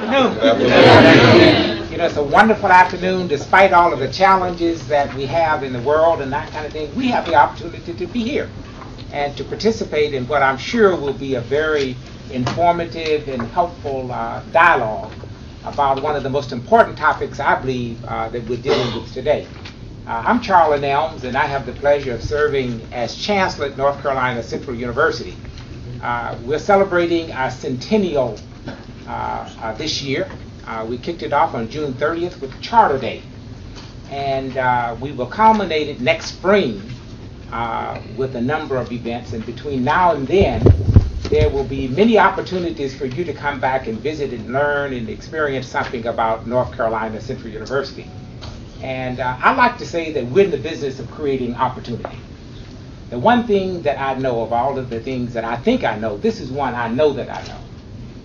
afternoon. Good afternoon. You know, it's a wonderful afternoon despite all of the challenges that we have in the world and that kind of thing. We have the opportunity to be here and to participate in what I'm sure will be a very informative and helpful dialogue about one of the most important topics, I believe, that we're dealing with today. I'm Charlie Nelms, and I have the pleasure of serving as Chancellor at North Carolina Central University. We're celebrating our centennial this year. We kicked it off on June 30th with Charter Day, and we will culminate it next spring with a number of events, and between now and then there will be many opportunities for you to come back and visit and learn and experience something about North Carolina Central University. And I like to say that we're in the business of creating opportunity. The one thing that I know of all of the things that I think I know, this is one I know that I know,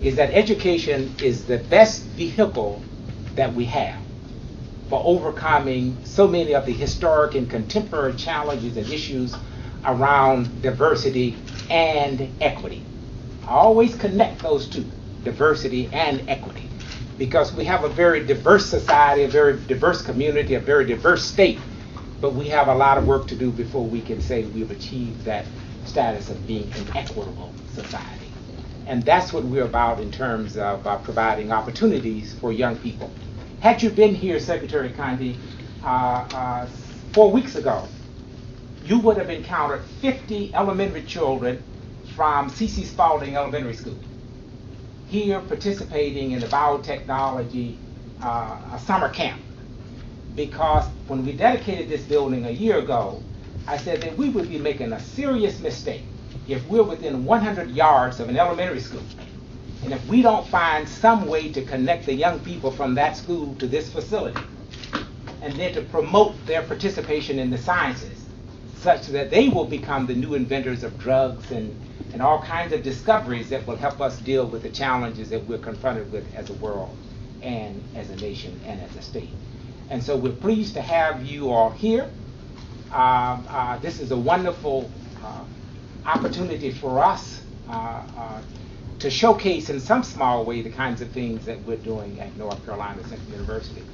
is that education is the best vehicle that we have for overcoming so many of the historic and contemporary challenges and issues around diversity and equity. I always connect those two, diversity and equity, because we have a very diverse society, a very diverse community, a very diverse state, but we have a lot of work to do before we can say we've achieved that status of being an equitable society. And that's what we're about in terms of providing opportunities for young people. Had you been here, Secretary Condi, 4 weeks ago, you would have encountered 50 elementary children from C.C. Spalding Elementary School here participating in the biotechnology summer camp. Because when we dedicated this building a year ago, I said that we would be making a serious mistake if we're within 100 yards of an elementary school, and if we don't find some way to connect the young people from that school to this facility, and then to promote their participation in the sciences, such that they will become the new inventors of drugs and all kinds of discoveries that will help us deal with the challenges that we're confronted with as a world and as a nation and as a state. And so we're pleased to have you all here. This is a wonderful opportunity for us to showcase in some small way the kinds of things that we're doing at North Carolina Central University.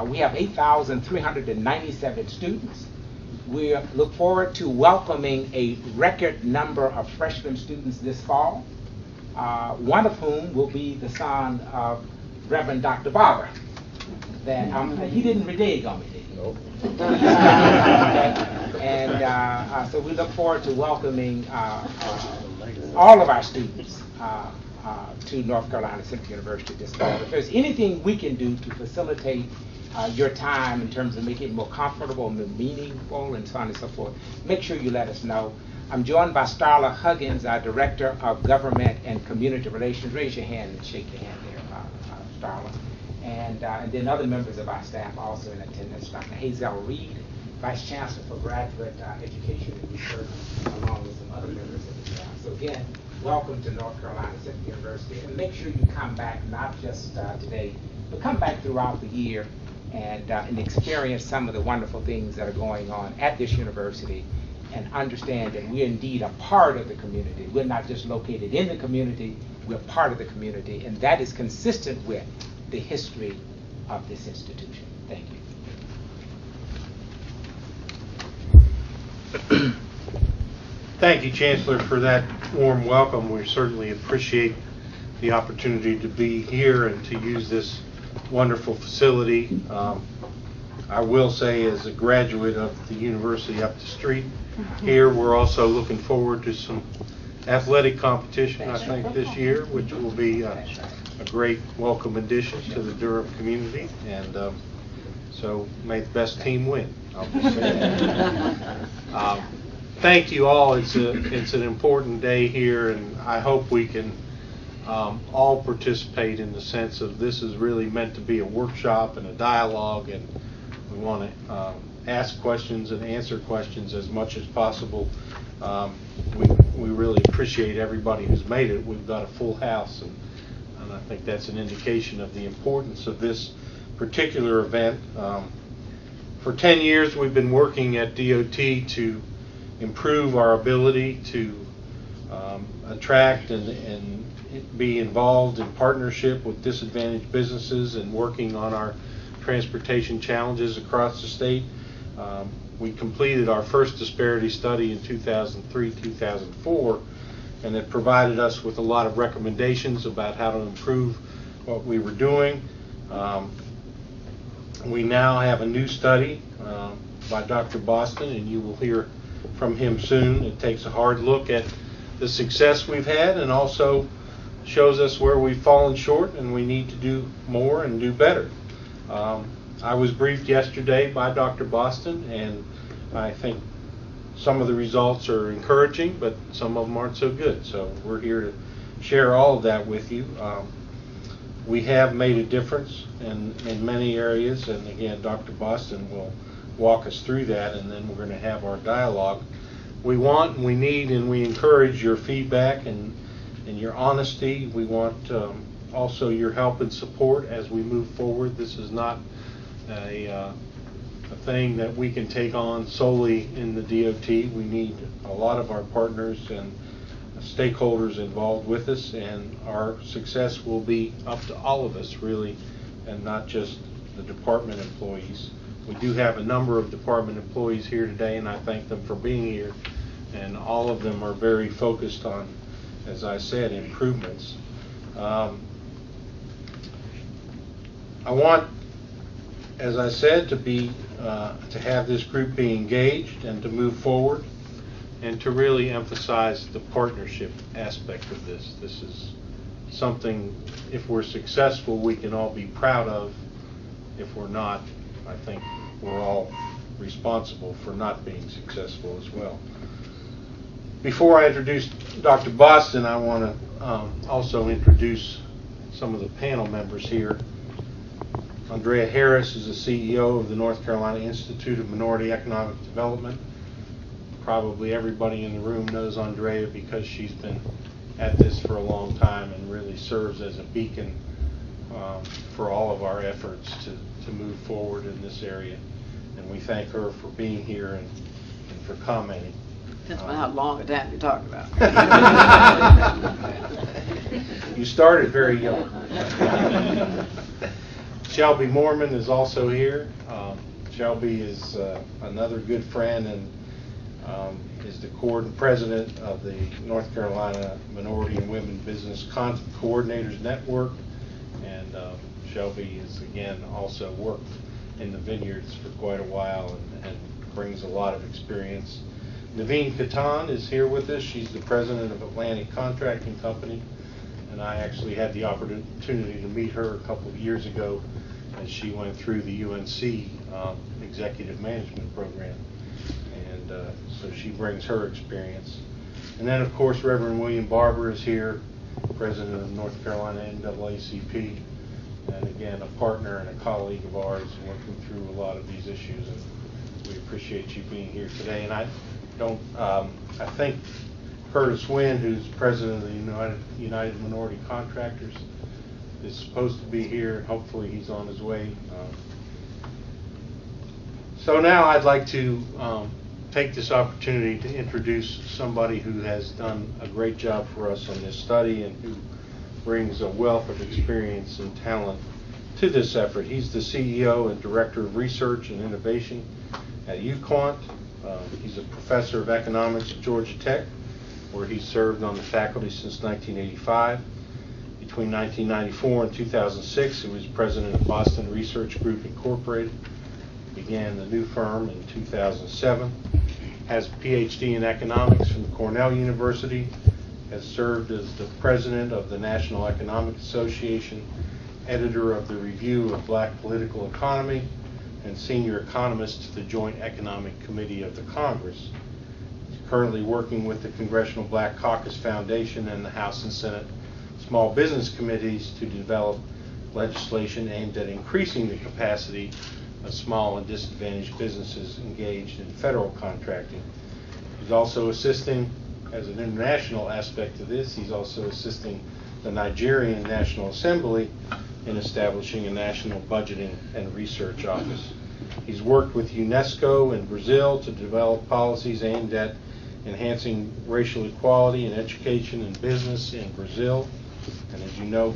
We have 8,397 students. We look forward to welcoming a record number of freshman students this fall, one of whom will be the son of Reverend Dr. Barber. He didn't renege on me, did he? Nope. And so we look forward to welcoming all of our students to North Carolina Central University this fall. If there's anything we can do to facilitate your time in terms of making it more comfortable, more meaningful, and so on and so forth, make sure you let us know. I'm joined by Starla Huggins, our Director of Government and Community Relations. Raise your hand and shake your hand there, Starla. And then other members of our staff also in attendance, Dr. Hazel Reed, Vice Chancellor for Graduate Education and Research, along with some other members of the staff. So again, welcome to North Carolina Central University, and make sure you come back, not just today, but come back throughout the year and experience some of the wonderful things that are going on at this university, and understand that we're indeed a part of the community. We're not just located in the community, we're part of the community, and that is consistent with the history of this institution. Thank you. Thank you, Chancellor, for that warm welcome. We certainly appreciate the opportunity to be here and to use this wonderful facility. I will say, as a graduate of the university up the street here, we're also looking forward to some athletic competition, I think, this year, which will be a great welcome addition to the Durham community. And so may the best team win. I'll just say that. Thank you all. It's an important day here, and I hope we can all participate in the sense of this is really meant to be a workshop and a dialogue, and we want to ask questions and answer questions as much as possible. We really appreciate everybody who's made it. We've got a full house, and I think that's an indication of the importance of this particular event. For 10 years we've been working at DOT to improve our ability to attract and be involved in partnership with disadvantaged businesses and working on our transportation challenges across the state. We completed our first disparity study in 2003-2004, and it provided us with a lot of recommendations about how to improve what we were doing. We now have a new study by Dr. Boston, and you will hear from him soon. It takes a hard look at the success we've had and also shows us where we've fallen short and we need to do more and do better. I was briefed yesterday by Dr. Boston, and I think some of the results are encouraging, but some of them aren't so good. So we're here to share all of that with you. We have made a difference in many areas, and again, Dr. Boston will walk us through that, and then we're going to have our dialogue. We want and we need and we encourage your feedback and your honesty. We want also your help and support as we move forward. This is not a thing that we can take on solely in the DOT. We need a lot of our partners and stakeholders involved with us, and our success will be up to all of us really, and not just the department employees. We do have a number of department employees here today, and I thank them for being here, and all of them are very focused on, as I said, improvements. I want, as I said, to have this group be engaged and to move forward and to really emphasize the partnership aspect of this. This is something, if we're successful, we can all be proud of. If we're not, I think we're all responsible for not being successful as well. Before I introduce Dr. Boston, I want to also introduce some of the panel members here. Andrea Harris is the CEO of the North Carolina Institute of Minority Economic Development. Probably everybody in the room knows Andrea because she's been at this for a long time and really serves as a beacon for all of our efforts to move forward in this area. And we thank her for being here and for commenting. Depends on how long a time you talk about. You started very young. Shelby Moorman is also here. Shelby is another good friend and is the president of the North Carolina Minority and Women Business Coordinators Network. And Shelby is, again, also worked in the vineyards for quite a while and brings a lot of experience. Naveen Katan is here with us. She's the president of Atlantic Contracting Company, and I actually had the opportunity to meet her a couple of years ago as she went through the UNC Executive Management Program, and so she brings her experience. And then, of course, Reverend William Barber is here, president of North Carolina NAACP, and again, a partner and a colleague of ours working through a lot of these issues, and we appreciate you being here today. And I think Curtis Wynn, who's president of the United Minority Contractors, is supposed to be here. Hopefully he's on his way. So now I'd like to take this opportunity to introduce somebody who has done a great job for us on this study and who brings a wealth of experience and talent to this effort. He's the CEO and Director of Research and Innovation at UQuant. He's a professor of economics at Georgia Tech, where he served on the faculty since 1985. Between 1994 and 2006, he was president of Boston Research Group Incorporated. Began the new firm in 2007. Has a PhD in economics from Cornell University. Has served as the president of the National Economic Association, editor of the Review of Black Political Economy, and senior economist to the Joint Economic Committee of the Congress. He's currently working with the Congressional Black Caucus Foundation and the House and Senate Small Business Committees to develop legislation aimed at increasing the capacity of small and disadvantaged businesses engaged in federal contracting. He's also assisting, as an international aspect of this, he's also assisting the Nigerian National Assembly in establishing a national budgeting and research office. He's worked with UNESCO in Brazil to develop policies aimed at enhancing racial equality in education and business in Brazil. And as you know,